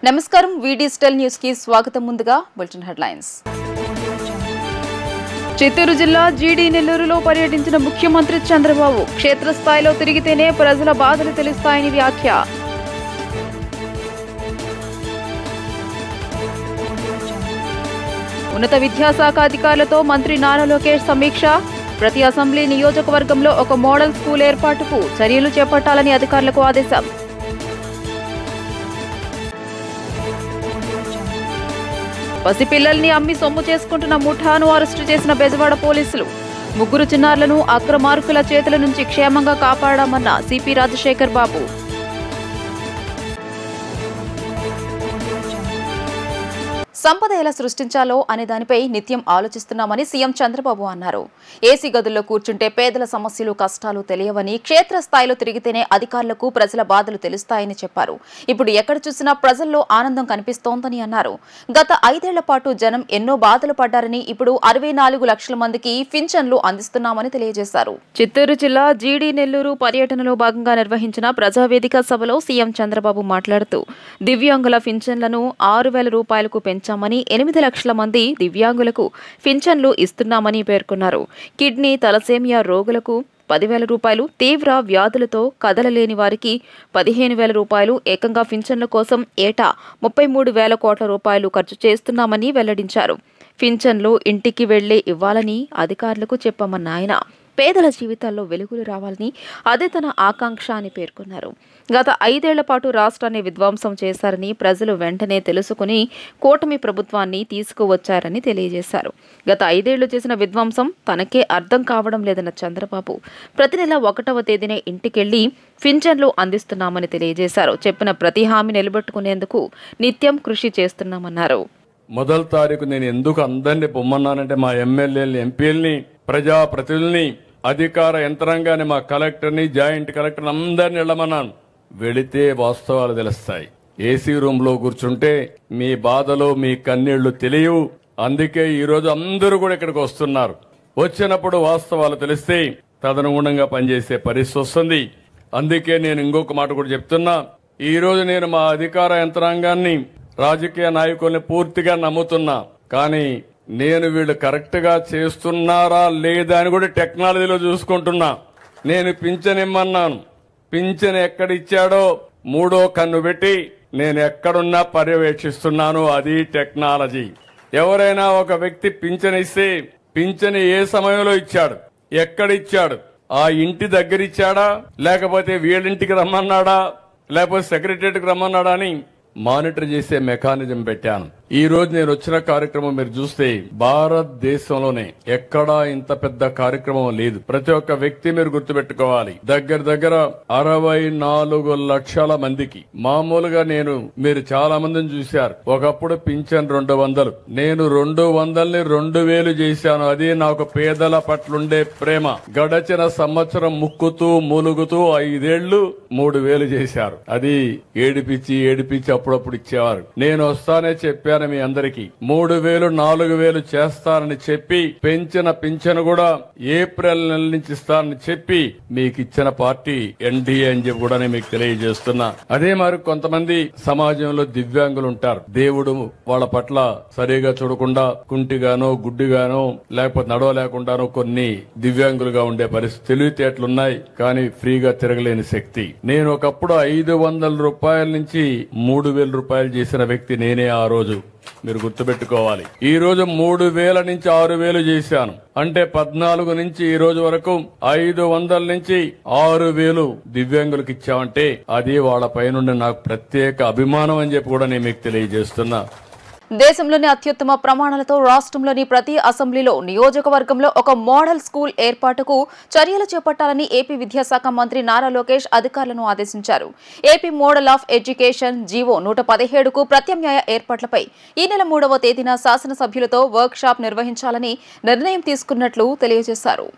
నమస్కారం వి digital news కి స్వాగతం ముందుగా బులెటిన్ హెడ్లైన్స్ చిత్తూరు జిల్లా జీడీ నెల్లూరులో పర్యటించిన ముఖ్యమంత్రి చంద్రబాబు క్షేత్రస్థాయిలో తిరిగితేనే ప్రజల బాధలు తెలుస్తాయని వ్యాఖ్య ఉన్నత విద్యాశాఖ అధికారులతో మంత్రి నారా లోకేష్ సమీక్ష ప్రతి అసెంబ్లీ నియోజకవర్గంలో ఒక మోడల్ స్కూల్ ఏర్పాటుకు చర్యలు చేపట్టాలని అధికారులకు ఆదేశం పసిపిల్లల్ని అమ్మి సొమ్ము చేసుకుంటున్న ముఠాను అరెస్టు చేసిన బెజవాడ పోలీసులు ముగ్గురు చిన్నారులను అక్రమార్కుల చేతుల నుంచి క్షేమంగా కాపాడామన్న సిపి రాజశేఖర్ బాబు సంపద ఎలా సృష్టించాలో అనే దానిపై నిత్యం ఆలోచిస్తున్నామని సీఎం చంద్రబాబు అన్నారు. ఏసీ గదుల్లో కూర్చుంటే పేదల సమస్యలు కష్టాలు తెలియవని క్షేత్రస్థాయిలో తిరిగితేనే అధికారులకు ప్రజల బాధలు తెలుస్తాయని చెప్పారు. ఇప్పుడు ఎక్కడ చూసినా ప్రజల్లో ఆనందం కనిపిస్తోందని అన్నారు. గత 5 ఏళ్ల పాటు జనం ఎన్నో బాధలు పడ్డారని ఇప్పుడు 64 లక్షల మందికి పింఛన్లు అందిస్తున్నామని తెలియజేశారు. చిత్తూరు జిల్లా జీడీ నెల్లూరు పర్యటనలో భాగంగా నిర్వహించిన ప్రజావేదిక సభలో సీఎం చంద్రబాబు మాట్లాడుతూ దివ్యాంగుల పింఛన్లను 6,000 రూపాయలకు పెంచారు. 8 లక్షల మంది దివ్యాంగులకు పింఛన్లు ఇస్తున్నామని పేర్కొన్నారు. కిడ్నీ తలసేమియా రోగులకు 10,000 రూపాయలు, తీవ్ర వ్యాధులతో కదలలేని వారికి 15,000 రూపాయలు, ఏకంగా పింఛన్ల కోసం ఏటా 33,000 కోట్ల రూపాయలు ఖర్చు చేస్తున్నామని వెల్లడించారు. పింఛన్లు ఇంటికి వెళ్లే ఇవ్వాలని అధికారులకు చెప్పమన్న ఆయన పేదల జీవితాల్లో వెలుగులు రావాలని అదే తన ఆకాంక్ష అని పేర్కొన్నారు. గత 5 ఏళ్ల పాటు రాష్ట్రాన్ని విధ్వంసం చేశారని ప్రజలు వెంటనే తెలుసుకుని కూటమి ప్రభుత్వాన్ని తీసుకువచ్చారని తెలియజేశారు. గత 5 ఏళ్లు చేసిన విధ్వంసం తనకే అర్థం కావడం లేదన్న చంద్రబాబు ప్రతి నెల 1వ తేదీనే ఇంటికెళ్లి పింఛన్లు అందిస్తున్నామని తెలియజేశారు. చెప్పిన ప్రతి హామీ నిలబెట్టుకునేందుకు నిత్యం కృషి చేస్తున్నామన్నారు. మొదటి తారీఖు నేను ఎందుకు అందరినీ పొమ్మన్నానంటే మా ఎమ్మెల్యేలు, ఎంపీలని, ప్రజాప్రతినిధుల్ని, అధికార యంత్రాంగాన్ని, మా కలెక్టర్ని, జాయింట్ కలెక్టర్ని అందరిని వెళ్ళమన్నాను. వెళితే వాస్తవాలు తెలుస్తాయి. ఏసీ రూమ్ లో కూర్చుంటే మీ బాధలు, మీ కన్నీళ్లు తెలియవు. అందుకే ఈ రోజు అందరూ కూడా ఇక్కడికి వస్తున్నారు. వచ్చినప్పుడు వాస్తవాలు తెలిస్తే తదనుగుణంగా పనిచేసే పరిస్థితి వస్తుంది. అందుకే నేను ఇంకొక మాట కూడా చెప్తున్నా. ఈ రోజు నేను మా అధికార యంత్రాంగాన్ని, రాజకీయ నాయకుల్ని పూర్తిగా నమ్ముతున్నా. కానీ నేను వీళ్ళు కరెక్ట్ గా చేస్తున్నారా లేదా అని కూడా టెక్నాలజీలో చూసుకుంటున్నా. నేను పింఛన్ ఇమ్మన్నాను. పింఛన్ ఎక్కడిచ్చాడో 3వ కన్ను పెట్టి నేను ఎక్కడున్నా పర్యవేక్షిస్తున్నాను. అది టెక్నాలజీ. ఎవరైనా ఒక వ్యక్తి పింఛన్ ఇస్తే పింఛన్ ఏ సమయంలో ఇచ్చాడు, ఎక్కడిచ్చాడు, ఆ ఇంటి దగ్గర ఇచ్చాడా, లేకపోతే వీళ్ళింటికి రమ్మన్నాడా, లేకపోతే సెక్రటరీకి రమ్మన్నాడా అని మానిటర్ చేసే మెకానిజం పెట్టాను. ఈ రోజు నేను వచ్చిన కార్యక్రమం మీరు చూస్తే భారతదేశంలోనే ఎక్కడా ఇంత పెద్ద కార్యక్రమం లేదు. ప్రతి ఒక్క వ్యక్తి మీరు గుర్తుపెట్టుకోవాలి. దగ్గర 64 లక్షల మందికి మామూలుగా మీరు చాలా మందిని చూశారు. ఒకప్పుడు పింఛన్ 200, నేను 200ని 2,000 చేశాను. అది నాకు పేదల పట్లుండే ప్రేమ. గడచిన సంవత్సరం ముక్కుతూ మూలుగుతూ 5 ఏళ్లు 3,000 చేశారు. అది ఏడిపించి అప్పుడప్పుడు ఇచ్చేవారు. నేను వస్తానే చెప్పాను మీ అందరికీ 3,000, 4,000 చేస్తానని చెప్పి పెంచిన పింఛను కూడా ఏప్రిల్ నెల నుంచి ఇస్తానని చెప్పి మీకు ఇచ్చిన పార్టీ ఎన్డీఏ అని చెప్పి కూడా మీకు తెలియజేస్తున్నా. అదే మరి కొంతమంది సమాజంలో దివ్యాంగులు ఉంటారు. దేవుడు వాళ్ళ పట్ల సరిగా చూడకుండా కుంటిగానో, గుడ్డిగానో, లేకపోతే నడవలేకుండానో కొన్ని దివ్యాంగులుగా ఉండే పరిస్థితి, తెలివితేటలున్నాయి కానీ ఫ్రీగా తిరగలేని శక్తి. నేను ఒకప్పుడు 500 రూపాయల నుంచి 3,000 రూపాయలు చేసిన వ్యక్తి నేనే ఆ రోజు. మీరు గుర్తుపెట్టుకోవాలి. ఈ రోజు 3,000 నుంచి 6,000 చేశాను. అంటే 14 నుంచి ఈ రోజు వరకు 500 నుంచి 6,000 దివ్యాంగులకు ఇచ్చామంటే అది వాళ్ళ పైనుండి నాకు ప్రత్యేక అభిమానం అని చెప్పి కూడా నేను మీకు తెలియజేస్తున్నా. దేశంలోని అత్యుత్తమ ప్రమాణాలతో రాష్ట్రంలోని ప్రతి అసెంబ్లీలో నియోజకవర్గంలో ఒక మోడల్ స్కూల్ ఏర్పాటుకు చర్యలు చేపట్టాలని ఏపీ విద్యాశాఖ మంత్రి నారా లోకేష్ అధికారులను ఆదేశించారు. AP model of education GO 117కు ప్రత్యామ్నాయ ఏర్పాట్లపై ఈ నెల 3వ తేదీన శాసనసభ్యులతో వర్క్ షాప్ నిర్వహించాలని నిర్ణయం తీసుకున్నట్లు తెలియజేశారు.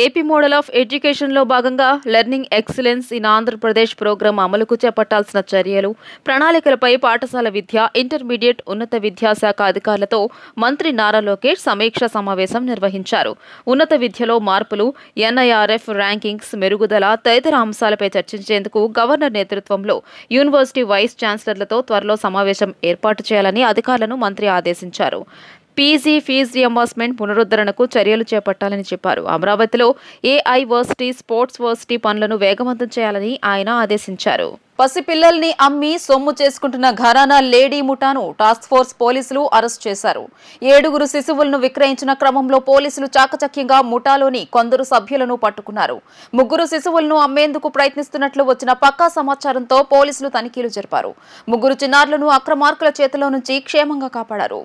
ఏపీ మోడల్ ఆఫ్ ఎడ్యుకేషన్లో భాగంగా learning excellence in Andhra Pradesh programme అమలుకు చేపట్టాల్సిన చర్యలు, ప్రణాళికలపై పాఠశాల విద్య, ఇంటర్మీడియట్, ఉన్నత విద్యాశాఖ అధికారులతో మంత్రి నారా లోకేష్ సమీక్ష సమావేశం నిర్వహించారు. ఉన్నత విద్యలో మార్పులు, ఎన్ఐఆర్ఎఫ్ ర్యాంకింగ్స్ మెరుగుదల తదితర అంశాలపై చర్చించేందుకు గవర్నర్ నేతృత్వంలో యూనివర్సిటీ వైస్ ఛాన్సలర్లతో త్వరలో సమావేశం ఏర్పాటు చేయాలని అధికారులను మంత్రి ఆదేశించారు. పీజీ ఫీజు రియంబర్స్మెంట్ పునరుద్ధరణకు చర్యలు చేపట్టాలని చెప్పారు. అమరావతిలో ఏఐ వర్సిటీ, స్పోర్ట్స్ వర్సిటీ పనులను వేగవంతం చేయాలని ఆయన ఆదేశించారు. పసిపిల్లల్ని అమ్మి సొమ్ము చేసుకుంటున్న ఘరానా లేడీ ముఠాను టాస్క్ ఫోర్స్ పోలీసులు అరెస్ట్ చేశారు. 7 శిశువులను విక్రయించిన క్రమంలో పోలీసులు చాకచక్యంగా ముఠాలోని కొందరు సభ్యులను పట్టుకున్నారు. 3 శిశువులను అమ్మేందుకు ప్రయత్నిస్తున్నట్లు వచ్చిన పక్కా సమాచారంతో పోలీసులు తనిఖీలు జరిపారు. 3 చిన్నారులను అక్రమార్కుల చేతిలో నుంచి క్షేమంగా కాపాడారు.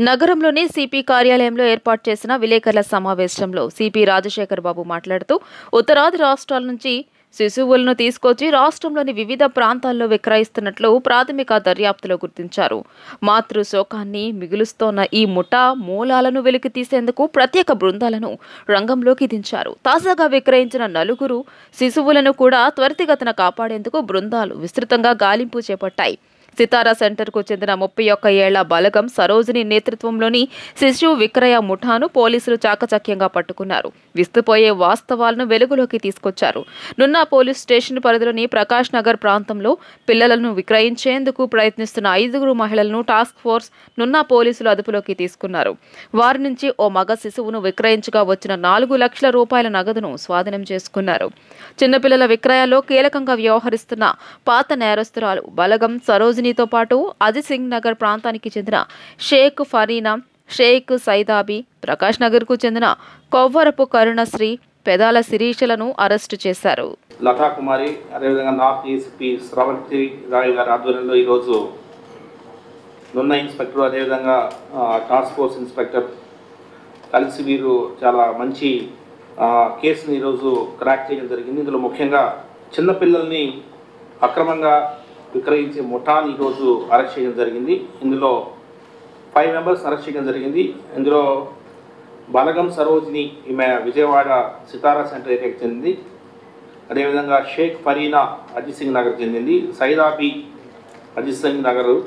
నగరంలోని సిపి కార్యాలయంలో ఏర్పాటు చేసిన విలేకరుల సమావేశంలో సిపి రాజశేఖర్ బాబు మాట్లాడుతూ, ఉత్తరాది రాష్ట్రాల నుంచి శిశువులను తీసుకొచ్చి రాష్ట్రంలోని వివిధ ప్రాంతాల్లో విక్రయిస్తున్నట్లు ప్రాథమిక దర్యాప్తులో గుర్తించారు. మాతృ శోకాన్ని మిగులుస్తోన్న ఈ ముఠా మూలాలను వెలికి తీసేందుకు ప్రత్యేక బృందాలను రంగంలోకి దించారు. తాజాగా విక్రయించిన 4 శిశువులను కూడా త్వరితగతిన కాపాడేందుకు బృందాలు విస్తృతంగా గాలింపు చేపట్టాయి. సితారా సెంటర్కు చెందిన 31 ఏళ్ల బలగం సరోజిని నేతృత్వంలోని శిశువు విక్రయ ముఠాను పోలీసులు చాకచక్యంగా పట్టుకున్నారు. విస్తుపోయే వాస్తవాలను వెలుగులోకి తీసుకొచ్చారు. నున్నా పోలీస్ స్టేషన్ పరిధిలోని ప్రకాష్ నగర్ ప్రాంతంలో పిల్లలను విక్రయించేందుకు ప్రయత్నిస్తున్న 5 మహిళలను టాస్క్ ఫోర్స్ నున్నా పోలీసులు అదుపులోకి తీసుకున్నారు. వారి నుంచి ఓ మగ శిశువును విక్రయించగా వచ్చిన 4 లక్షల రూపాయల నగదును స్వాధీనం చేసుకున్నారు. చిన్నపిల్లల విక్రయాల్లో కీలకంగా వ్యవహరిస్తున్న పాత నేరస్తురాలు బలగం సరోజిని తో పాటు అజిత్ సింగ్ నగర్ ప్రాంతానికి చెందిన షేక్ ఫరీనా, షేక్ సైదాబి, ప్రకాష్ నగర్ కు చెందిన కొవ్వరపు కరుణశ్రీ, పెదాల శిరీషలను అరెస్టు చేశారు. లతా కుమారి, అదేవిధంగా నార్త్ ఏసీపీ శ్రవంతి రాయ్ గారి ఆధ్వర్యంలో ఈరోజు నున్న ఇన్స్పెక్టర్, అదేవిధంగా టాస్క్ ఫోర్స్ ఇన్స్పెక్టర్ కలిసి వీరు చాలా మంచి కేసుని ఈరోజు క్రాక్ చేయడం జరిగింది. ఇందులో ముఖ్యంగా చిన్నపిల్లల్ని అక్రమంగా విక్రయించే ముఠాని ఈరోజు అరెస్ట్ చేయడం జరిగింది. ఇందులో 5 మెంబర్స్ అరెస్ట్ చేయడం జరిగింది. ఇందులో బలగం సరోజిని, ఈమె విజయవాడ సితారా సెంటర్ ఏరియాకి చెందింది. అదేవిధంగా షేక్ ఫరీనా అజిత్ సింగ్ నగర్ చెందింది. సైదాబి అజిత్ సింగ్ నగరు,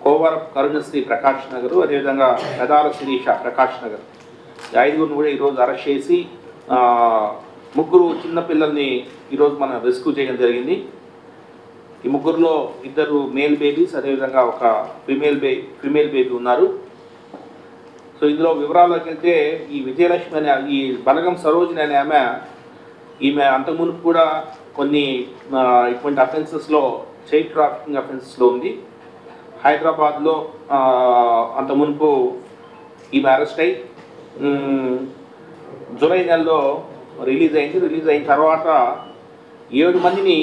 కోవర కరుణశ్రీ ప్రకాష్ నగరు, అదేవిధంగా పెదాల శిరీష ప్రకాష్ నగర్. 5 కూడా ఈరోజు అరెస్ట్ చేసి 3 చిన్నపిల్లల్ని ఈరోజు మనం రెస్క్యూ చేయడం జరిగింది. ఈ 3లో 2 మేల్ బేబీస్, అదేవిధంగా ఒక ఫిమేల్ బేబీ ఉన్నారు. సో ఇందులో వివరాల్లోకి వెళ్తే, ఈ విజయలక్ష్మి అనే ఈ బలగం సరోజిని అనే ఈమె అంతకుముందు కూడా కొన్ని ఇటువంటి అఫెన్సెస్లో, చైల్డ్ ట్రాఫికింగ్ అఫెన్సెస్లో ఉంది. హైదరాబాద్లో అంతకుముందు ఈమె అరెస్ట్ అయి జూలై నెలలో రిలీజ్ అయింది. రిలీజ్ అయిన తర్వాత 7 మందిని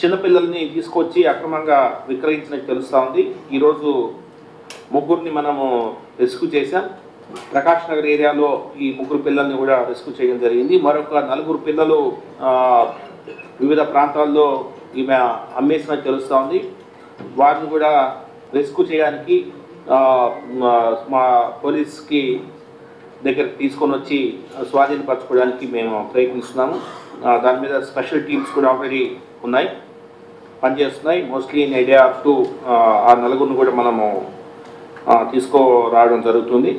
చిన్నపిల్లల్ని తీసుకొచ్చి అక్రమంగా విక్రయించినట్టు తెలుస్తూ ఉంది. ఈరోజు 3 మనము రెస్క్యూ చేశాం. ప్రకాష్ నగర్ ఏరియాలో ఈ 3 పిల్లల్ని కూడా రెస్క్యూ చేయడం జరిగింది. మరొక 4 పిల్లలు వివిధ ప్రాంతాల్లో ఈమె అమ్మేసినట్టు తెలుస్తూ ఉంది. వారిని కూడా రెస్క్యూ చేయడానికి మా పోలీస్కి దగ్గరికి తీసుకొని వచ్చి స్వాధీనపరచుకోవడానికి మేము ప్రయత్నిస్తున్నాము. దాని మీద స్పెషల్ టీమ్స్ కూడా ఆల్రెడీ ఉన్నాయి, పనిచేస్తున్నాయి. Mostly in idea up to ఆ 4 కూడా మనము తీసుకురావడం జరుగుతుంది.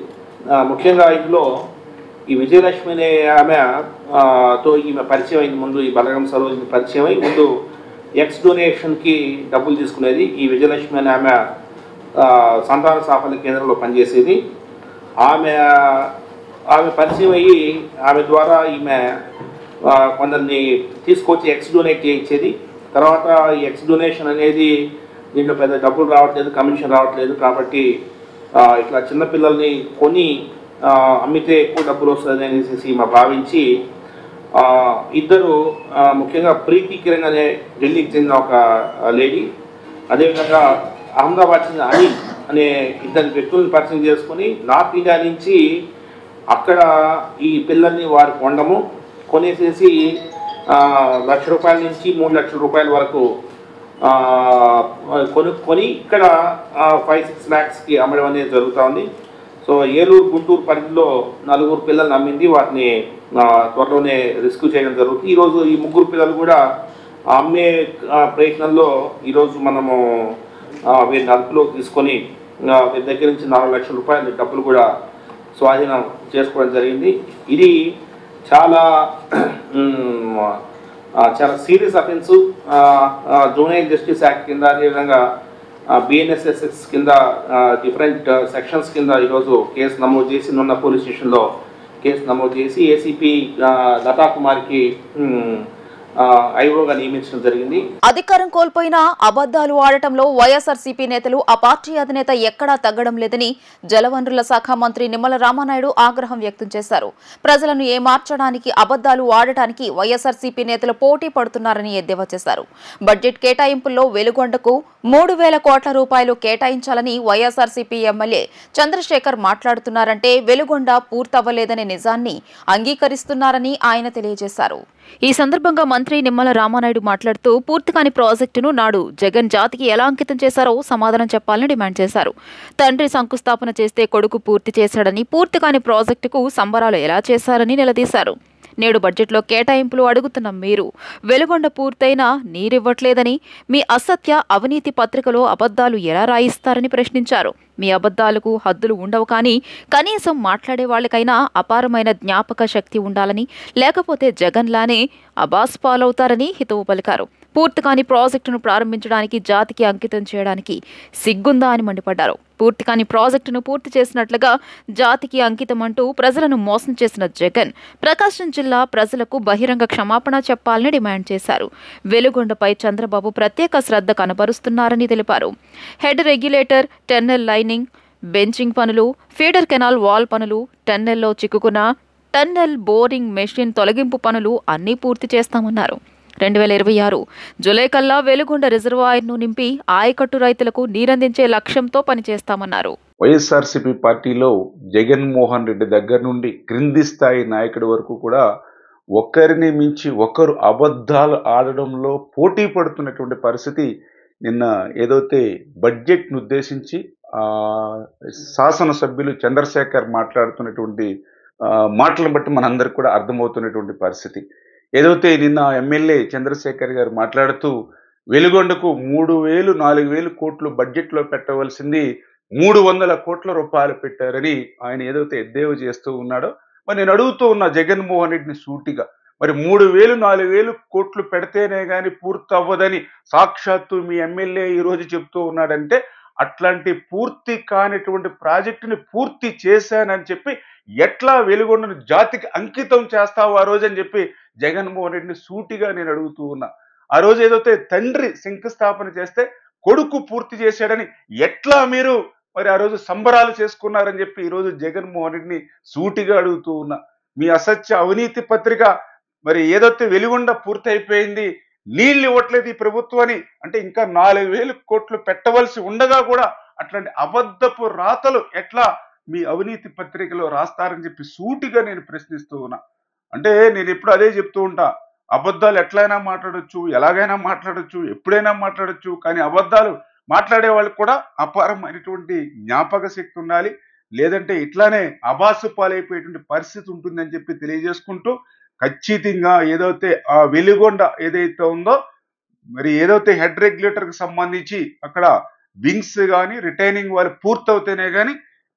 ముఖ్యంగా ఇందులో ఈ విజయలక్ష్మి అనే ఆమెతో ఈమె పరిచయం అయింది. ముందు ఈ బలగం సరోజిని పరిచయం అయి ముందు ఎక్స్ డొనేషన్కి డబ్బులు తీసుకునేది. ఈ విజయలక్ష్మి అనే ఆమె సంతాన సాఫల్య కేంద్రంలో పనిచేసేది. ఆమె పరిచయం అయ్యి ఆమె ద్వారా ఈమె కొందరిని తీసుకొచ్చి ఎక్స్ డొనేట్ చేయించేది. తర్వాత ఈ ఎక్స్ డొనేషన్ అనేది దీంట్లో పెద్ద డబ్బులు రావట్లేదు, కమిషన్ రావట్లేదు, కాబట్టి ఇట్లా చిన్నపిల్లల్ని కొని అమ్మితే ఎక్కువ డబ్బులు వస్తుంది అనేసి ఈమె భావించి 2 ముఖ్యంగా ప్రీతి కిరణ్ అనే ఢిల్లీకి చెందిన ఒక లేడీ, అదేవిధంగా అహ్మదాబాద్ చెందిన అనిల్ అనే 2 వ్యక్తులను పరిచయం చేసుకొని నార్త్ ఇండియా నుంచి అక్కడ ఈ పిల్లల్ని వారు కొనేసేసి ₹1,00,000 నుంచి ₹3,00,000 వరకు కొనుక్కొని ఇక్కడ 5-6 lakhsకి అమ్మడం అనేది జరుగుతూ ఉంది. సో ఏలూరు గుంటూరు పరిధిలో 4 పిల్లల్ని అమ్మింది. వాటిని త్వరలోనే రెస్క్యూ చేయడం జరుగుతుంది. ఈరోజు ఈ 3 పిల్లలు కూడా అమ్మే ప్రయత్నంలో ఈరోజు మనము వీరిని అదుపులోకి తీసుకొని వీరి దగ్గర నుంచి 4 లక్షల రూపాయల డబ్బులు కూడా స్వాధీనం చేసుకోవడం జరిగింది. ఇది చాలా చాలా సీరియస్ అఫెన్సు. జూనియర్ జస్టిస్ యాక్ట్ కింద, అదేవిధంగా BNSS కింద డిఫరెంట్ సెక్షన్స్ కింద ఈరోజు కేసు నమోదు చేసి నున్న పోలీస్ స్టేషన్లో కేసు నమోదు చేసి ఏసీపీ లతా కుమార్కి ఐఓగా నియమించడం జరిగింది. అధికారం కోల్పోయినా అబద్దాలు ఆడటంలో వైఎస్ఆర్సీపీ నేతలు ఆ పార్టీ అధినేత ఎక్కడా తగ్గడం లేదని జలవనరుల శాఖ మంత్రి నిమ్మల రామానాయుడు ఆగ్రహం వ్యక్తం చేశారు. ప్రజలను ఏమార్చడానికి అబద్దాలు ఆడటానికి వైఎస్ఆర్సీపీ నేతలు పోటీ పడుతున్నారని ఎద్దేవా చేశారు. బడ్జెట్ కేటాయింపుల్లో వెలుగొండకు 3,000 కోట్ల రూపాయలు కేటాయించాలని వైఎస్ఆర్సీపీ ఎమ్మెల్యే చంద్రశేఖర్ మాట్లాడుతున్నారంటే వెలుగొండ పూర్తవ్వలేదనే నిజాన్ని అంగీకరిస్తున్నారని ఆయన తెలియజేశారు. ఈ సందర్భంగా మంత్రి నిమ్మల రామానాయుడు మాట్లాడుతూ పూర్తికాని ప్రాజెక్టును నాడు జగన్ జాతికి ఎలా అంకితం చేశారో సమాధానం చెప్పాలని డిమాండ్ చేశారు. తండ్రి శంకుస్థాపన చేస్తే కొడుకు పూర్తి చేశాడని, పూర్తికాని ప్రాజెక్టుకు సంబరాలు ఎలా చేశారని నిలదీశారు. నేడు బడ్జెట్లో కేటాయింపులు అడుగుతున్న మీరు వెలుగొండ పూర్తయినా నీరివ్వట్లేదని, మీ అసత్య అవినీతి పత్రికలో అబద్దాలు ఎలా రాయిస్తారని ప్రశ్నించారు. మీ అబద్దాలకు హద్దులు ఉండవు, కానీ కనీసం మాట్లాడే వాళ్ళకైనా అపారమైన జ్ఞాపక శక్తి ఉండాలని, లేకపోతే జగన్లానే అబాస్ పాలవుతారని హితవు పలికారు. పూర్తికాని ప్రాజెక్టును ప్రారంభించడానికి, జాతికి అంకితం చేయడానికి సిగ్గుందా అని మండిపడ్డారు. పూర్తికాని ప్రాజెక్టును పూర్తి చేసినట్లుగా జాతికి అంకితం అంటూ ప్రజలను మోసం చేసిన జగన్ ప్రకాశం జిల్లా ప్రజలకు బహిరంగ క్షమాపణ చెప్పాలని డిమాండ్ చేశారు. వెలుగొండపై చంద్రబాబు ప్రత్యేక శ్రద్ధ కనబరుస్తున్నారని తెలిపారు. Head regulator, tunnel lining, benching పనులు, ఫీడర్ కెనాల్ వాల్ పనులు, టన్నెల్లో చిక్కుకున్న టన్నెల్ బోరింగ్ మెషిన్ తొలగింపు పనులు అన్నీ పూర్తి చేస్తామన్నారు. 2026 జూలై కల్లా వెలుగొండ రిజర్వాయర్ను నింపి ఆయకట్టు రైతులకు నీరందించే లక్ష్యంతో పనిచేస్తామన్నారు. వైఎస్ఆర్సీపీ పార్టీలో జగన్మోహన్ రెడ్డి దగ్గర నుండి క్రింది స్థాయి నాయకుడి వరకు కూడా ఒకరిని మించి ఒకరు అబద్ధాలు ఆడడంలో పోటీ పడుతున్నటువంటి పరిస్థితి. నిన్న ఏదైతే బడ్జెట్ను ఉద్దేశించి శాసనసభ్యులు చంద్రశేఖర్ మాట్లాడుతున్నటువంటి మాటలను బట్టి మనందరికి కూడా అర్థమవుతున్నటువంటి పరిస్థితి. ఏదైతే నిన్న ఎమ్మెల్యే చంద్రశేఖర్ గారు మాట్లాడుతూ వెలుగొండకు 3,000-4,000 కోట్లు బడ్జెట్లో పెట్టవలసింది 300 కోట్ల రూపాయలు పెట్టారని ఆయన ఏదైతే ఎద్దేవా చేస్తూ ఉన్నాడో, మరి నేను అడుగుతూ ఉన్న జగన్మోహన్ రెడ్డిని సూటిగా, మరి 3,000-4,000 కోట్లు పెడితేనే కానీ పూర్తి అవ్వదని సాక్షాత్తు మీ ఎమ్మెల్యే ఈరోజు చెప్తూ ఉన్నాడంటే, అట్లాంటి పూర్తి కానిటువంటి ప్రాజెక్టుని పూర్తి చేశానని చెప్పి ఎట్లా వెలుగొండను జాతికి అంకితం చేస్తావు ఆ రోజు అని చెప్పి జగన్మోహన్ రెడ్డిని సూటిగా నేను అడుగుతూ ఉన్నా. ఆ రోజు ఏదైతే తండ్రి శంకుస్థాపన చేస్తే కొడుకు పూర్తి చేశాడని ఎట్లా మీరు మరి ఆ రోజు సంబరాలు చేసుకున్నారని చెప్పి ఈరోజు జగన్మోహన్ రెడ్డిని సూటిగా అడుగుతూ ఉన్నా. మీ అసత్య అవినీతి పత్రిక మరి ఏదైతే వెలుగొండ పూర్తి అయిపోయింది, నీళ్ళు ఇవ్వట్లేదు ఈ ప్రభుత్వాన్ని అంటే ఇంకా 4,000 కోట్లు పెట్టవలసి ఉండగా కూడా అట్లాంటి అబద్ధపు రాతలు ఎట్లా మీ అవినీతి పత్రికలో రాస్తారని చెప్పి సూటిగా నేను ప్రశ్నిస్తూ ఉన్నా. అంటే నేను ఎప్పుడు అదే చెప్తూ ఉంటా, అబద్ధాలు ఎట్లయినా మాట్లాడొచ్చు, ఎలాగైనా మాట్లాడొచ్చు, ఎప్పుడైనా మాట్లాడొచ్చు, కానీ అబద్ధాలు మాట్లాడే వాళ్ళకి కూడా అపారమైనటువంటి జ్ఞాపక శక్తి ఉండాలి, లేదంటే ఇట్లానే అబాసు పాలైపోయేటువంటి పరిస్థితి ఉంటుందని చెప్పి తెలియజేసుకుంటూ, ఖచ్చితంగా ఏదైతే ఆ వెలుగొండ ఏదైతే ఉందో మరి ఏదైతే హెడ్ రెగ్యులేటర్కి సంబంధించి అక్కడ వింగ్స్ కానీ రిటైనింగ్ వాళ్ళు పూర్తవుతేనే కానీ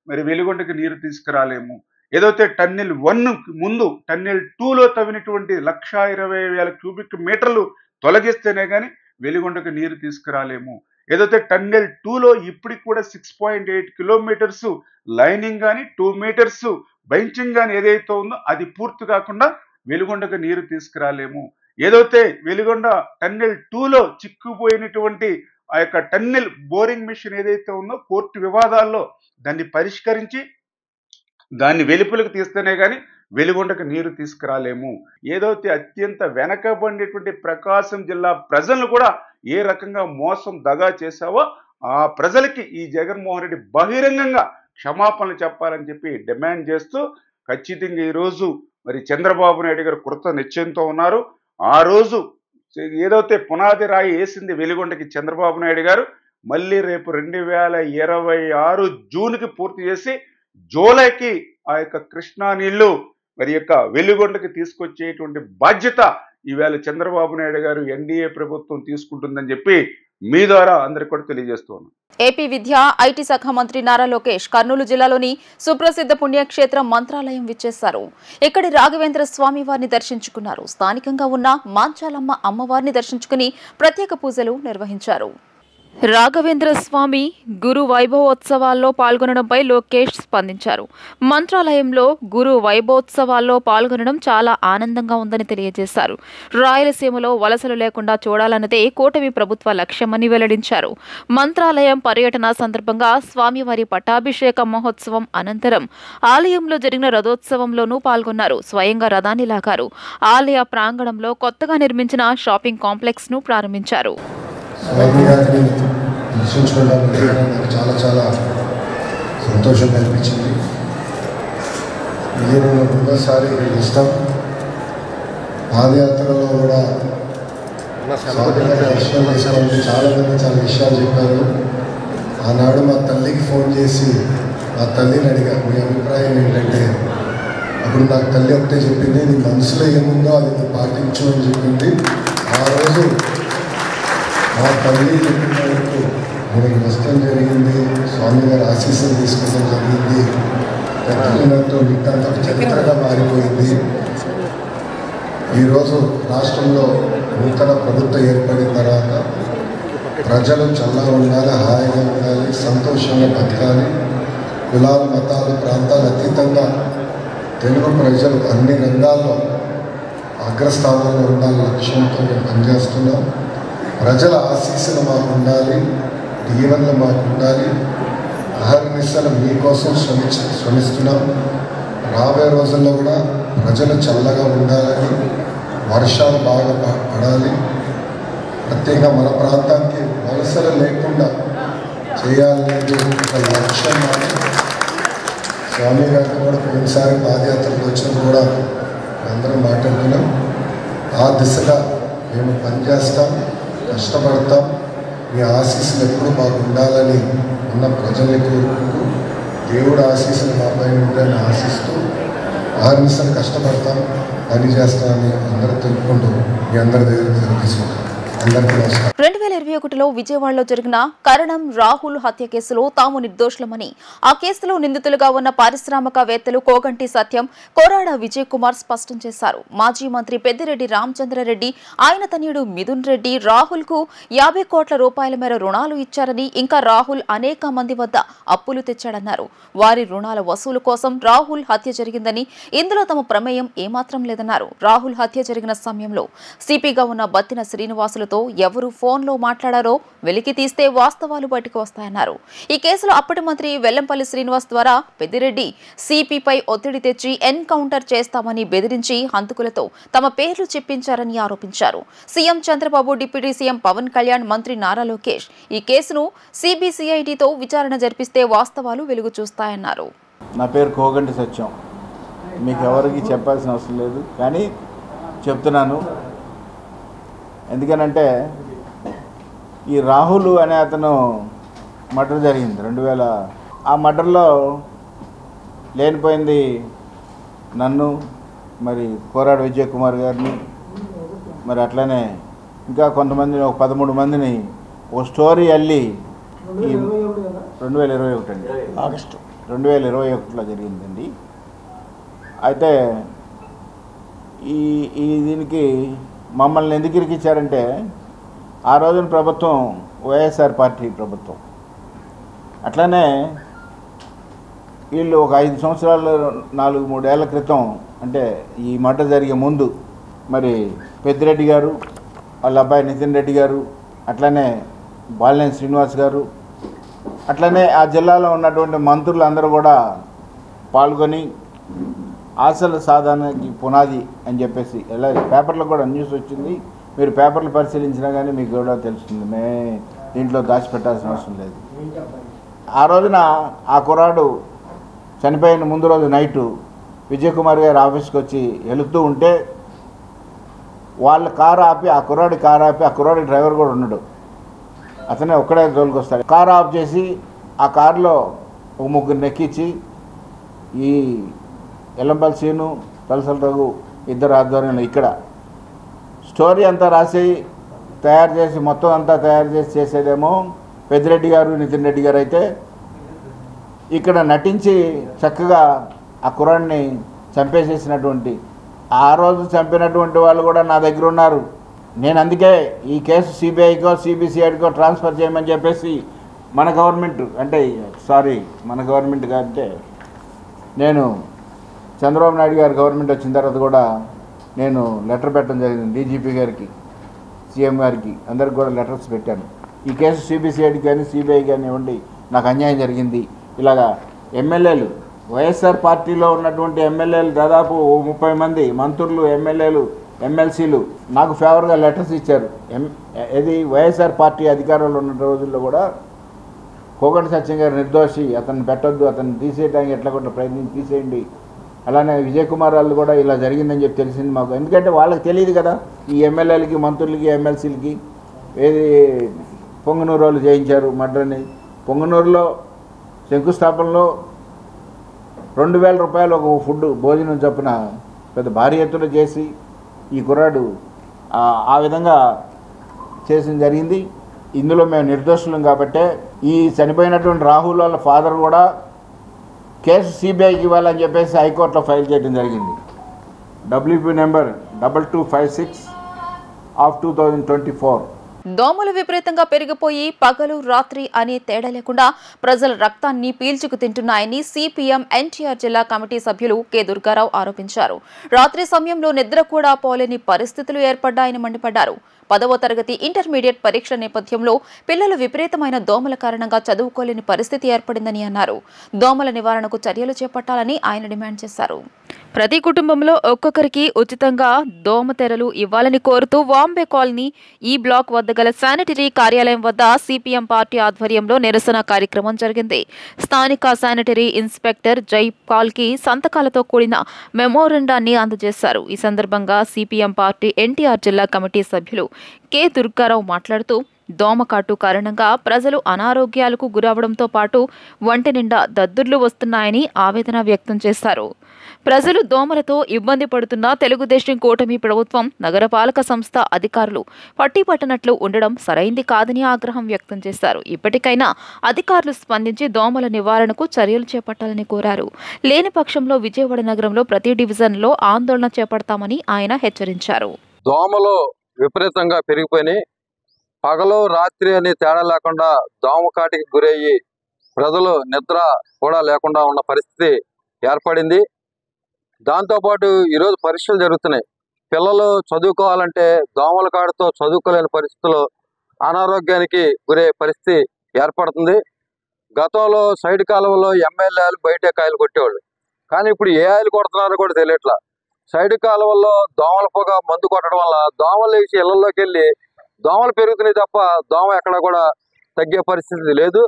మరి వెలుగొండకి నీరు తీసుకురాలేము. ఏదైతే టన్నెల్ 1 ముందు టన్నెల్ 2లో తవ్వినటువంటి 1,20,000 క్యూబిక్ మీటర్లు తొలగిస్తేనే కానీ వెలుగొండకు నీరు తీసుకురాలేము. ఏదైతే టన్నెల్ 2లో ఇప్పటికి కూడా 6.8 కిలోమీటర్స్ లైనింగ్ కానీ 2 మీటర్స్ బెంచింగ్ కానీ ఏదైతే ఉందో అది పూర్తి కాకుండా వెలుగొండకు నీరు తీసుకురాలేము. ఏదైతే వెలుగొండ టన్నెల్ 2లో చిక్కుపోయినటువంటి ఆ యొక్క టన్నెల్ బోరింగ్ మిషన్ ఏదైతే ఉందో కోర్టు వివాదాల్లో దాన్ని పరిష్కరించి దాన్ని వెలుపలకు తీస్తేనే కానీ వెలుగొండకు నీరు తీసుకురాలేము. ఏదైతే అత్యంత వెనకబడినటువంటి ప్రకాశం జిల్లా ప్రజలను కూడా ఏ రకంగా మోసం దగా చేశావో ఆ ప్రజలకి ఈ జగన్మోహన్ రెడ్డి బహిరంగంగా క్షమాపణలు చెప్పాలని చెప్పి డిమాండ్ చేస్తూ ఖచ్చితంగా ఈరోజు మరి చంద్రబాబు నాయుడు గారు కృత నిశ్చయంతో ఉన్నారు. ఆ రోజు ఏదైతే పునాది రాయి వేసింది వెలుగొండకి చంద్రబాబు నాయుడు గారు, మళ్ళీ రేపు 2026 జూన్కి పూర్తి చేసి జూలైకి ఆ యొక్క కృష్ణా నీళ్లు మరి యొక్క వెలుగొండకి తీసుకొచ్చేటువంటి బాధ్యత ఈవేళ చంద్రబాబు నాయుడు గారు ఎన్డీఏ ప్రభుత్వం తీసుకుంటుందని చెప్పి మీ ద్వారా అందరికి కూడా తెలియజేస్తున్నాను. ఏపీ విద్యా ఐటీ శాఖ మంత్రి నారా లోకేష్ కర్నూలు జిల్లాలోని సుప్రసిద్ధ పుణ్యక్షేత్రం మంత్రాలయం విచ్చేశారు. ఇక్కడి రాఘవేంద్ర స్వామి వారిని దర్శించుకున్నారు. స్థానికంగా ఉన్న మాంచాలమ్మ అమ్మవారిని దర్శించుకుని ప్రత్యేక పూజలు నిర్వహించారు. రాఘవేంద్ర స్వామి గురు వైభవోత్సవాల్లో పాల్గొనడంపై లోకేష్ స్పందించారు. మంత్రాలయంలో గురు వైభవోత్సవాల్లో పాల్గొనడం చాలా ఆనందంగా ఉందని తెలియజేశారు. రాయలసీమలో వలసలు లేకుండా చూడాలన్నదే కూటమి ప్రభుత్వ లక్ష్యమని వెల్లడించారు. మంత్రాలయం పర్యటన సందర్భంగా స్వామివారి పట్టాభిషేక మహోత్సవం అనంతరం ఆలయంలో జరిగిన రథోత్సవంలోనూ పాల్గొన్నారు. స్వయంగా రథాన్ని లాగారు. ఆలయ ప్రాంగణంలో కొత్తగా నిర్మించిన షాపింగ్ కాంప్లెక్స్ ను ప్రారంభించారు. స్వామి గారిని దర్శించుకోవడానికి నాకు చాలా చాలా సంతోషం అనిపించింది. ఇది నేను రెండోసారి ఇష్టం. పాదయాత్రలో కూడా స్వామి గారి దర్శనం చేసుకోవాలని చాలామంది చాలా విషయాలు చెప్పారు. ఆనాడు మా తల్లికి ఫోన్ చేసి మా తల్లిని అడిగా, మీ అభిప్రాయం ఏంటంటే, అప్పుడు నాకు తల్లి ఒకటే చెప్పింది, నీ మనసులో ఏముందో అది పాటించు అని చెప్పింది. ఆ రోజు మా తల్లి చెప్పినందుకు మనకి నష్టం జరిగింది. స్వామి గారి ఆశీస్సులు తీసుకోవడం జరిగింది. తగ్గినట్టు మిగతా చరిత్రగా మారిపోయింది. ఈరోజు రాష్ట్రంలో నూతన ప్రభుత్వం ఏర్పడిన తర్వాత ప్రజలు చల్లగా ఉండాలి, హాయిగా ఉండాలి, సంతోషంగా బతకాలి. కులాలు, మతాలు, ప్రాంతాలు అతీతంగా తెలుగు ప్రజలు అన్ని రంగాల్లో అగ్రస్థానంలో ఉండాలని లక్ష్యంతో మేము పనిచేస్తున్నాం. ప్రజల ఆశీస్సులు మాకు ఉండాలి, దీవెనలు మాకు ఉండాలి. అహర్నిశలు మీకోసం శ్రమిస్తున్నాం. రాబోయే రోజుల్లో కూడా ప్రజలు చల్లగా ఉండాలని, వర్షాలు బాగా పడాలి, ప్రత్యేకంగా మన ప్రాంతానికి వలసలు లేకుండా చేయాలనేది ఒక లక్ష్యం. స్వామి గారితో కూడా పోయినసారి పాదయాత్రకు వచ్చినప్పుడు కూడా అందరం మాట్లాడుకున్నాం. ఆ దిశగా మేము పనిచేస్తాం, కష్టపడతాం. మీ ఆశీస్సులు ఎప్పుడు మాకు ఉండాలని ఉన్న ప్రజల్ని కోరుకుంటూ, దేవుడు ఆశీస్సులు మా పైన ఉండాలని ఆశిస్తూ ఆర్మిసలు కష్టపడతాం, పని చేస్తామని అందరూ తెలుపుకుంటూ మీ అందరి దగ్గర తీసుకుంటాం. 2021లో విజయవాడలో జరిగిన కరణం రాహుల్ హత్య కేసులో తాము నిర్దోషులమని, ఆ కేసులో నిందితులుగా ఉన్న పారిశ్రామికవేత్తలు కోగంటి సత్యం, కోరాడ విజయ్ కుమార్ స్పష్టం చేశారు. మాజీ మంత్రి పెద్దిరెడ్డి రామచంద్రారెడ్డి, ఆయన తనయుడు మిథున్ రెడ్డి రాహుల్ కు 50 కోట్ల రూపాయల మేర రుణాలు ఇచ్చారని, ఇంకా రాహుల్ అనేక మంది వద్ద అప్పులు తెచ్చాడన్నారు. వారి రుణాల వసూలు కోసం రాహుల్ హత్య జరిగిందని, ఇందులో తమ ప్రమేయం ఏమాత్రం లేదన్నారు. రాహుల్ హత్య జరిగిన సమయంలో సిపిగా ఉన్న బత్తిన శ్రీనివాసులతో ఎవరు ఫోన్లో మాట్లాడారో వెలికి తీస్తే వాస్తవాలు బయటకు వస్తాయన్నారు. ఈ కేసులో అప్పటి మంత్రి వెల్లంపల్లి శ్రీనివాస్ ద్వారా పెద్దిరెడ్డి సిపిపై ఒత్తిడి తెచ్చి ఎన్కౌంటర్ చేస్తామని బెదిరించి హంతకులతో తమ పేర్లు చెప్పించారని ఆరోపించారు. CM Chandrababu, deputy CM Pawan Kalyan, మంత్రి నారా లోకేష్ ఈ కేసును సిబిసిఐడితో విచారణ జరిపిస్తే వాస్తవాలు వెలుగు చూస్తాయన్నారు. నా పేరు కోగంటి సత్యం. మీకు ఎవరికి చెప్పాల్సిన అవసరం లేదు, కానీ చెప్తున్నాను. ఎందుకనంటే ఈ రాహుల్ అనే అతను మర్డర్ జరిగింది 2000. ఆ మర్డర్లో లేనిపోయింది నన్ను, మరి కోరాడ విజయ్ కుమార్ గారిని, మరి అట్లనే ఇంకా కొంతమందిని, ఒక 13 మందిని ఓ స్టోరీ అల్లి ఈ 2021 అండి, ఆగస్టు 2021లో జరిగిందండి. అయితే ఈ దీనికి మమ్మల్ని ఎందుకు ఇరికిచ్చారంటే, ఆ రోజున ప్రభుత్వం వైఎస్ఆర్ పార్టీ ప్రభుత్వం. అట్లనే వీళ్ళు ఒక 5 సంవత్సరాలు 4-3 ఏళ్ల క్రితం, అంటే ఈ మర్డర్ జరిగే ముందు, మరి పెద్దిరెడ్డి గారు, వాళ్ళ అబ్బాయి నితిన్ రెడ్డి గారు, అట్లనే బాలినేని శ్రీనివాస్ గారు, అట్లనే ఆ జిల్లాలో ఉన్నటువంటి మంత్రులు అందరూ కూడా పాల్గొని ఆశల సాధనకి పునాది అని చెప్పేసి ఎలా పేపర్లో కూడా న్యూస్ వచ్చింది. మీరు పేపర్లు పరిశీలించినా కానీ మీకు కూడా తెలుస్తుంది. దీంట్లో దాచిపెట్టాల్సిన అవసరం లేదు. ఆ రోజున ఆ కుర్రాడు చనిపోయిన ముందు రోజు నైటు విజయ్ కుమార్ గారు ఆఫీస్కి వచ్చి వెళుతూ ఉంటే వాళ్ళ కారు ఆపి, ఆ కుర్రాడి కారు ఆపి, ఆ కుర్రాడి డ్రైవర్ కూడా ఉన్నాడు, అతనే ఒక్కడే తోలుకొస్తాడు. కారు ఆఫ్ చేసి ఆ కారులో ఒక 3 ఎక్కించి ఈ ఎల్లంపల్లి సీను తలసల రఘు ఇద్దరు ఆధ్వర్యంలో ఇక్కడ స్టోరీ అంతా రాసి తయారు చేసి మొత్తం అంతా తయారు చేసి చేసేదేమో పెద్దిరెడ్డి గారు నితిన్ రెడ్డి గారు అయితే ఇక్కడ నటించి చక్కగా ఆ కుర్రాడిని చంపేసేసినటువంటి ఆ రోజు చంపినటువంటి వాళ్ళు కూడా నా దగ్గర ఉన్నారు. నేను అందుకే ఈ కేసు సిబిఐకో సిబిసిఐడికో ట్రాన్స్ఫర్ చేయమని చెప్పేసి మన గవర్నమెంట్ అంటే నేను చంద్రబాబు నాయుడు గారి గవర్నమెంట్ వచ్చిన తర్వాత కూడా నేను లెటర్ పెట్టడం జరిగింది. డీజీపీ గారికి, సీఎం గారికి అందరికి కూడా లెటర్స్ పెట్టాను. ఈ కేసు సిబిసిఐడి కానీ సిబిఐ కానీ ఇవ్వండి, నాకు అన్యాయం జరిగింది. ఇలాగా ఎమ్మెల్యేలు వైఎస్ఆర్ పార్టీలో ఉన్నటువంటి ఎమ్మెల్యేలు దాదాపు 30 మంది మంత్రులు, ఎమ్మెల్యేలు, ఎమ్మెల్సీలు నాకు ఫేవర్గా లెటర్స్ ఇచ్చారు. ఇది వైఎస్ఆర్ పార్టీ అధికారంలో ఉన్న రోజుల్లో కూడా కోగంటి సత్యం గారు నిర్దోషి, అతన్ని పెట్టొద్దు, అతన్ని తీసేయడానికి ఎట్లా కూడా ప్రయత్నం తీసేయండి. అలానే విజయ్ కుమార్ వాళ్ళు కూడా ఇలా జరిగిందని చెప్పి తెలిసింది మాకు. ఎందుకంటే వాళ్ళకి తెలియదు కదా ఈ ఎమ్మెల్యేలకి, మంత్రులకి, ఎమ్మెల్సీలకి ఏది పొంగనూరు వాళ్ళు చేయించారు మర్డర్ని. పొంగనూరులో శంకుస్థాపనలో 2000 రూపాయలు ఒక ఫుడ్ భోజనం చొప్పున పెద్ద భారీ ఎత్తున చేసి ఈ కుర్రాడు ఆ విధంగా చేసిన జరిగింది. ఇందులో మేము నిర్దోషులం కాబట్టే ఈ చనిపోయినటువంటి రాహుల్ వాళ్ళ ఫాదర్ కూడా కేసు సిబిఐకి ఇవ్వాలని చెప్పేసి హైకోర్టులో ఫైల్ చేయడం జరిగింది. WP number 2256 of 2024. దోమలు విపరీతంగా పెరిగిపోయి పగలు రాత్రి అనే తేడా లేకుండా ప్రజల రక్తాన్ని పీల్చుకు తింటున్నాయని సిపిఎం ఎన్టీఆర్ జిల్లా కమిటీ సభ్యులు కె దుర్గారావు ఆరోపించారు. రాత్రి సమయంలో నిద్ర కూడా పోలేని పరిస్థితులు ఏర్పడ్డాయని మండిపడ్డారు. 10వ తరగతి ఇంటర్మీడియట్ పరీక్షల నేపథ్యంలో పిల్లలు విపరీతమైన దోమల కారణంగా చదువుకోలేని పరిస్థితి ఏర్పడిందని అన్నారు. దోమల నివారణకు చర్యలు చేపట్టాలని ఆయన డిమాండ్ చేశారు. ప్రతి కుటుంబంలో ఒక్కొక్కరికి ఉచితంగా దోమతెరలు ఇవ్వాలని కోరుతూ వాంబే కాలనీ ఈ బ్లాక్ వద్ద గల శానిటరీ కార్యాలయం వద్ద సిపిఎం పార్టీ ఆధ్వర్యంలో నిరసన కార్యక్రమం జరిగింది. స్థానిక శానిటరీ ఇన్స్పెక్టర్ జైపాల్ కి సంతకాలతో కూడిన మెమోరండాన్ని అందజేశారు. ఈ సందర్భంగా సిపిఎం పార్టీ ఎన్టీఆర్ జిల్లా కమిటీ సభ్యులు కె దుర్గారావు మాట్లాడుతూ దోమకాటు కారణంగా ప్రజలు అనారోగ్యాలకు గురవడంతో పాటు వంటి నిండా దద్దుర్లు వస్తున్నాయని ఆవేదన వ్యక్తం చేశారు. ప్రజలు దోమలతో ఇబ్బంది పడుతున్న తెలుగుదేశం కూటమి ప్రభుత్వం, నగరపాలక సంస్థ అధికారులు పట్టిపట్టనట్లు ఉండడం సరైంది కాదని ఆగ్రహం వ్యక్తం చేశారు. ఇప్పటికైనా అధికారులు స్పందించి దోమల నివారణకు చర్యలు చేపట్టాలని కోరారు. లేని పక్షంలో విజయవాడ నగరంలో ప్రతి డివిజన్లో ఆందోళన చేపడతామని ఆయన హెచ్చరించారు. దోమలు విపరీతంగా పెరిగిపోయినాయి. పగలు రాత్రి అని తేడా లేకుండా దోమకాటికి గురయ్యి ప్రజలు నిద్ర కూడా లేకుండా ఉన్న పరిస్థితి ఏర్పడింది. దాంతోపాటు ఈరోజు పరీక్షలు జరుగుతున్నాయి. పిల్లలు చదువుకోవాలంటే దోమల కాటుతో చదువుకోలేని పరిస్థితుల్లో అనారోగ్యానికి గురే పరిస్థితి ఏర్పడుతుంది. గతంలో సైడ్ కాలువలో ఎమ్మెల్యేలు బయటే కాయలు కొట్టేవాళ్ళు, కానీ ఇప్పుడు ఏ ఆయిల్ కొడుతున్నారో కూడా తెలియట్లా. సైడ్ కాలువల్లో దోమల పొగ మందు కొట్టడం వల్ల దోమలు వేసి ఇళ్లలోకి వెళ్ళి దోమలు పెరుగుతున్నాయి తప్ప దోమ ఎక్కడ కూడా తగ్గే పరిస్థితి లేదు.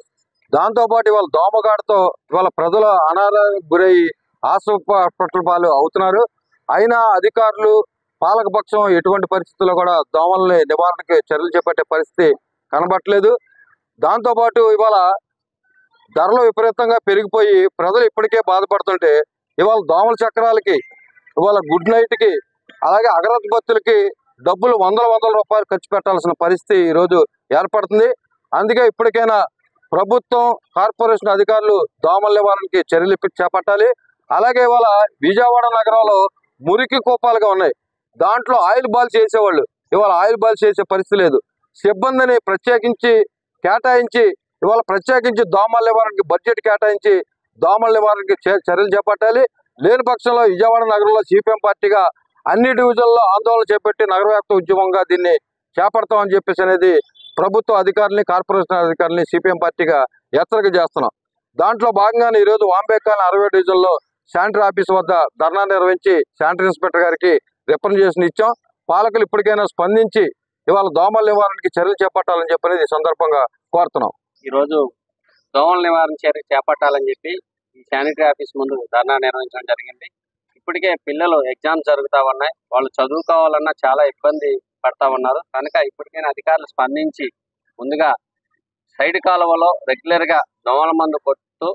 దాంతోపాటు ఇవాళ దోమగాడితో ఇవాళ ప్రజలు అనారోగ్యానికి గురయ్యి హాస్పిటల్ పాలు అవుతున్నారు. అయినా అధికారులు, పాలకపక్షం ఎటువంటి పరిస్థితుల్లో కూడా దోమల్ని నివారణకి చర్యలు చేపట్టే పరిస్థితి కనబట్టలేదు. దాంతోపాటు ఇవాళ ధరలు విపరీతంగా పెరిగిపోయి ప్రజలు ఇప్పటికే బాధపడుతుంటే ఇవాళ దోమల చక్రాలకి, ఇవాళ గుడ్ నైట్కి, అలాగే అగరబత్తులకి డబ్బులు వందల రూపాయలు ఖర్చు పెట్టాల్సిన పరిస్థితి ఈరోజు ఏర్పడుతుంది. అందుకే ఇప్పటికైనా ప్రభుత్వం, కార్పొరేషన్ అధికారులు దోమల నివారణకి చర్యలు చేపట్టాలి. అలాగే ఇవాళ విజయవాడ నగరంలో మురికి కూపాలుగా ఉన్నాయి. దాంట్లో ఆయిల్ బాల్ చేసేవాళ్ళు ఇవాళ ఆయిల్ బాల్ చేసే పరిస్థితి లేదు. సిబ్బందిని ప్రత్యేకించి కేటాయించి ఇవాళ ప్రత్యేకించి దోమల నివారణకి బడ్జెట్ కేటాయించి దోమల నివారణకి చర్యలు చేపట్టాలి. లేని పక్షంలో విజయవాడ నగరంలో సిపిఎం పార్టీగా అన్ని డివిజన్లో ఆందోళన చేపట్టి నగరవ్యాప్త ఉద్యమంగా దీన్ని చేపడతామని చెప్పేసి అనేది ప్రభుత్వ అధికారులని, కార్పొరేషన్ అధికారులని సిపిఎం పార్టీగా హెచ్చరిక చేస్తున్నాం. దాంట్లో భాగంగానే ఈరోజు వాంబే కాలనీ 60 డివిజన్లో శానిటరీ ఆఫీస్ వద్ద ధర్నా నిర్వహించి శానిటరీ ఇన్స్పెక్టర్ గారికి రిప్రజెంటేషన్ ఇచ్చాం. పాలకులు ఇప్పటికైనా స్పందించి ఇవాళ దోమల నివారణకి చర్యలు చేపట్టాలని చెప్పి ఈ సందర్భంగా కోరుతున్నాం. ఈరోజు దోమల నివారణ చర్య చేపట్టాలని చెప్పి ఈ శానిటరీ ఆఫీస్ ముందు ధర్నా నిర్వహించడం జరిగింది. ఇప్పటికే పిల్లలు ఎగ్జామ్స్ జరుగుతూ ఉన్నాయి. వాళ్ళు చదువుకోవాలన్నా చాలా ఇబ్బంది పడతా ఉన్నారు. కనుక ఇప్పటికైనా అధికారులు స్పందించి ముందుగా సైడ్ కాలువలో రెగ్యులర్గా దోమల మందు కొడుతూ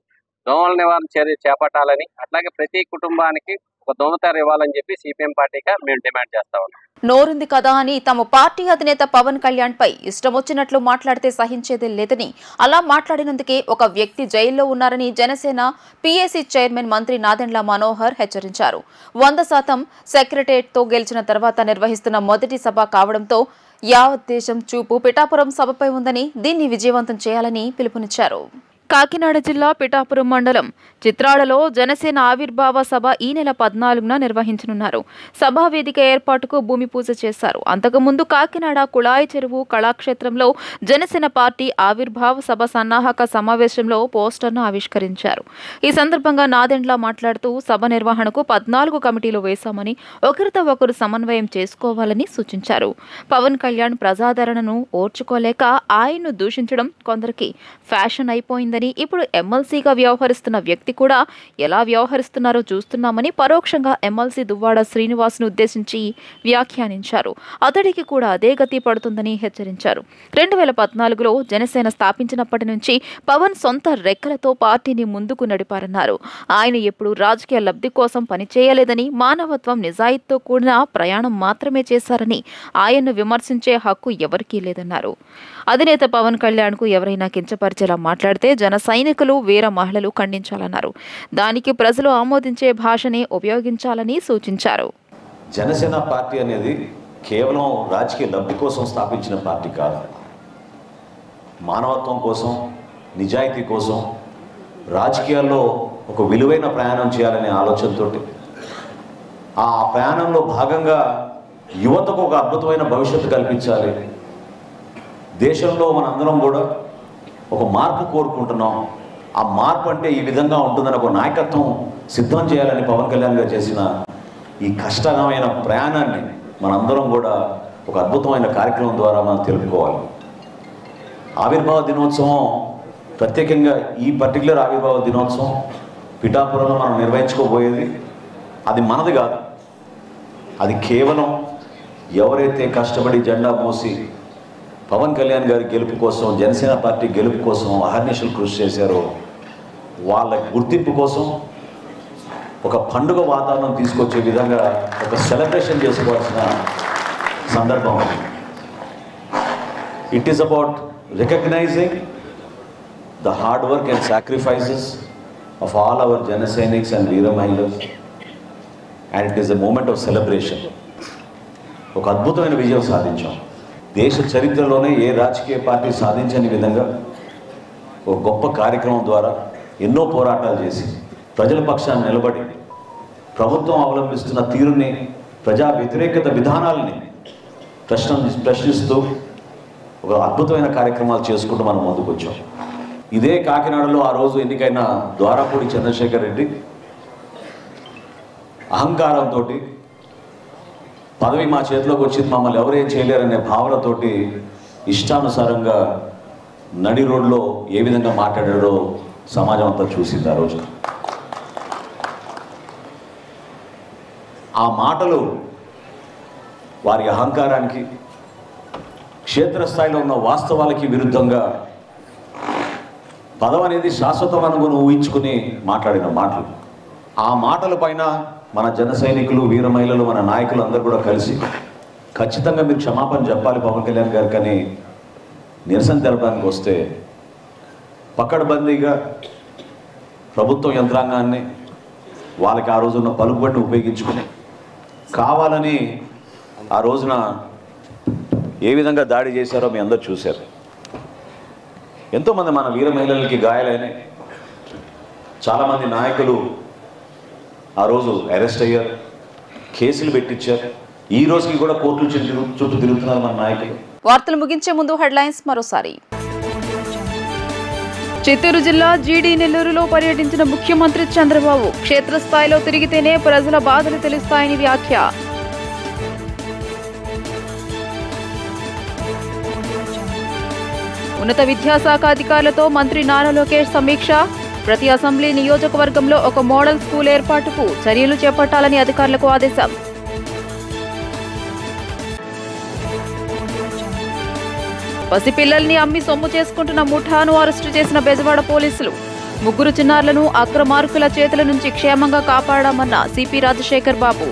దోమల నివారణ చర్య చేపట్టాలని, అట్లాగే ప్రతి కుటుంబానికి ఒక దోమతెర ఇవ్వాలని చెప్పి సిపిఎం పార్టీగా మేము డిమాండ్ చేస్తా ఉన్నాం. నోరుంది కదా అని తమ పార్టీ అధినేత పవన్ కళ్యాణ్ పై ఇష్టం వచ్చినట్లు మాట్లాడితే సహించేదే లేదని, అలా మాట్లాడినందుకే ఒక వ్యక్తి జైల్లో ఉన్నారని జనసేన పీఏసీ చైర్మన్ మంత్రి నాదెండ్ల మనోహర్ హెచ్చరించారు. 100% సెక్రటేరియట్తో గెలిచిన తర్వాత నిర్వహిస్తున్న మొదటి సభ కావడంతో యావత్ దేశం చూపు పిఠాపురం సభపై ఉందని, దీన్ని విజయవంతం చేయాలని పిలుపునిచ్చారు. కాకినాడ జిల్లా పిఠాపురం మండలం చిత్రాలలో జనసేన ఆవిర్భావ సభ ఈ నెల 14న నిర్వహించనున్నారు. సభా వేదిక ఏర్పాటుకు భూమి పూజ చేశారు. అంతకుముందు కాకినాడ కుళాయి చెరువు కళాక్షేత్రంలో జనసేన పార్టీ ఆవిర్భావ సభ సన్నాహక సమావేశంలో పోస్టర్ను ఆవిష్కరించారు. ఈ సందర్భంగా నాదెండ్ల మాట్లాడుతూ సభ నిర్వహణకు 14 కమిటీలు వేశామని, ఒకరితో ఒకరు సమన్వయం చేసుకోవాలని సూచించారు. పవన్ కళ్యాణ్ ప్రజాదరణను ఓర్చుకోలేక ఆయన్ను దూషించడం కొందరికి ఫ్యాషన్ అయిపోయిందని, ఇప్పుడు ఎమ్మెల్సీగా వ్యవహరిస్తున్న వ్యక్తి కూడా ఎలా వ్యవహరిస్తున్నారో చూస్తున్నామని పరోక్షంగా ఎమ్మెల్సీ దువ్వాడ శ్రీనివాస్ను ఉద్దేశించి వ్యాఖ్యానించారు. అతడికి కూడా అదే గతి పడుతుందని హెచ్చరించారు. 2014లో జనసేన స్థాపించినప్పటి నుంచి పవన్ సొంత రెక్కలతో పార్టీని ముందుకు నడిపారన్నారు. ఆయన ఎప్పుడు రాజకీయ లబ్ధి కోసం పనిచేయలేదని, మానవత్వం నిజాయితీతో కూడిన ప్రయాణం మాత్రమే చేశారని, ఆయన్ను విమర్శించే హక్కు ఎవరికీ లేదన్నారు. అధినేత పవన్ కళ్యాణ్ కు ఎవరైనా కించపరిచేలా మాట్లాడితే జన సైనికులు, వీర మహిళలు ఖండించాలన్నారు. దానికి ప్రజలు ఆమోదించే భాషనే ఉపయోగించాలని సూచించారు. జనసేన పార్టీ అనేది కేవలం రాజకీయ లబ్ధి కోసం స్థాపించిన పార్టీ కాదు. మానవత్వం కోసం, నిజాయితీ కోసం, రాజకీయాల్లో ఒక విలువైన ప్రయాణం చేయాలనే ఆలోచనతో ఆ ప్రయాణంలో భాగంగా యువతకు ఒక అద్భుతమైన భవిష్యత్తు కల్పించాలి. దేశంలో మనందరం కూడా ఒక మార్పు కోరుకుంటున్నాం. ఆ మార్పు అంటే ఈ విధంగా ఉంటుందని ఒక నాయకత్వం సిద్ధం చేయాలని పవన్ కళ్యాణ్ గారు చేసిన ఈ కష్టమైన ప్రయాణాన్ని మనందరం కూడా ఒక అద్భుతమైన కార్యక్రమం ద్వారా మనం తెలుపుకోవాలి. ఆవిర్భావ దినోత్సవం, ప్రత్యేకంగా ఈ పర్టికులర్ ఆవిర్భావ దినోత్సవం పిఠాపురంలో మనం నిర్వహించుకోబోయేది అది మనది కాదు. అది కేవలం ఎవరైతే కష్టపడి జెండా మోసి పవన్ కళ్యాణ్ గారి గెలుపు కోసం, జనసేన పార్టీ గెలుపు కోసం అహర్నిశలు కృషి చేశారో వాళ్ళ గుర్తింపు కోసం ఒక పండుగ వాతావరణం తీసుకొచ్చే విధంగా ఒక సెలబ్రేషన్ చేసుకోవాల్సిన సందర్భం. It is about recognising the hard work and sacrifices of all our జన సైనిక్స్ అండ్ వీర మహిళస్, and it is a moment of celebration. ఒక అద్భుతమైన విజయం సాధించాం. దేశ చరిత్రలోనే ఏ రాజకీయ పార్టీ సాధించని విధంగా ఒక గొప్ప కార్యక్రమం ద్వారా ఎన్నో పోరాటాలు చేసి ప్రజల పక్షాన్ని నిలబడి ప్రభుత్వం అవలంబిస్తున్న తీరుని, ప్రజా వ్యతిరేకత విధానాలని ప్రశ్నిస్తూ ఒక అద్భుతమైన కార్యక్రమాలు చేసుకుంటూ మనం ముందుకు వచ్చాం. ఇదే కాకినాడలో ఆ రోజు ఎన్నికైన ద్వారాపూడి చంద్రశేఖర్ రెడ్డి అహంకారంతో పదవి మా చేతిలోకి వచ్చింది, మమ్మల్ని ఎవరేం చేయలేరనే భావనతోటి ఇష్టానుసారంగా నడి రోడ్లో ఏ విధంగా మాట్లాడారో సమాజం అంతా చూసింది ఆ రోజు. ఆ మాటలు వారి అహంకారానికి, క్షేత్రస్థాయిలో ఉన్న వాస్తవాలకి విరుద్ధంగా పదవి అనేది శాశ్వతం అనుకుని ఊహించుకుని మాట్లాడిన మాటలు. ఆ మాటల పైన మన జన సైనికులు, వీర మహిళలు, మన నాయకులు అందరూ కూడా కలిసి ఖచ్చితంగా మీరు క్షమాపణ చెప్పాలి పవన్ కళ్యాణ్ గారికి అని నిరసన తెలపడానికి వస్తే పక్కడబందీగా ప్రభుత్వ యంత్రాంగాన్ని వాళ్ళకి ఆ రోజున్న పలుకుబడిని ఉపయోగించుకుని కావాలని ఆ రోజున ఏ విధంగా దాడి చేశారో మీ అందరూ చూశారు. ఎంతోమంది మన వీర మహిళలకి గాయాలైనాయి. చాలామంది నాయకులు ఆ రోజు అరెస్ట్ అయ్యారు, కేసులు పెట్టించారు. ఈ రోజుకి కూడా కోర్టుల చుట్టూ తిరుగుతున్నారు మన నాయకులు. వార్తలు ముగించే ముందు హెడ్లైన్స్ మరోసారి. చిత్తూరు జిల్లా జీడీ నెల్లూరులో పర్యటించిన ముఖ్యమంత్రి చంద్రబాబు, క్షేత్రస్థాయిలో తిరిగితేనే ప్రజల బాధలు తెలుస్తాయని వ్యాఖ్య. ఉన్నత విద్యాశాఖ అధికారులతో మంత్రి నారా లోకేష్ సమీక్ష. ప్రతి అసెంబ్లీ నియోజకవర్గంలో ఒక మోడల్ స్కూల్ ఏర్పాటుకు చర్యలు చేపట్టాలని అధికారులకు ఆదేశం. పసిపిల్లల్ని అమ్మి సొమ్ము చేసుకుంటున్న ముఠాను అరెస్టు చేసిన బెజవాడ పోలీసులు. ముగ్గురు చిన్నారులను అక్రమార్కుల చేతుల నుంచి క్షేమంగా కాపాడామన్న సిపి రాజశేఖర్ బాబు.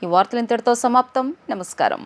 ఈ వార్తలు ఇంతటితో సమాప్తం. నమస్కారం.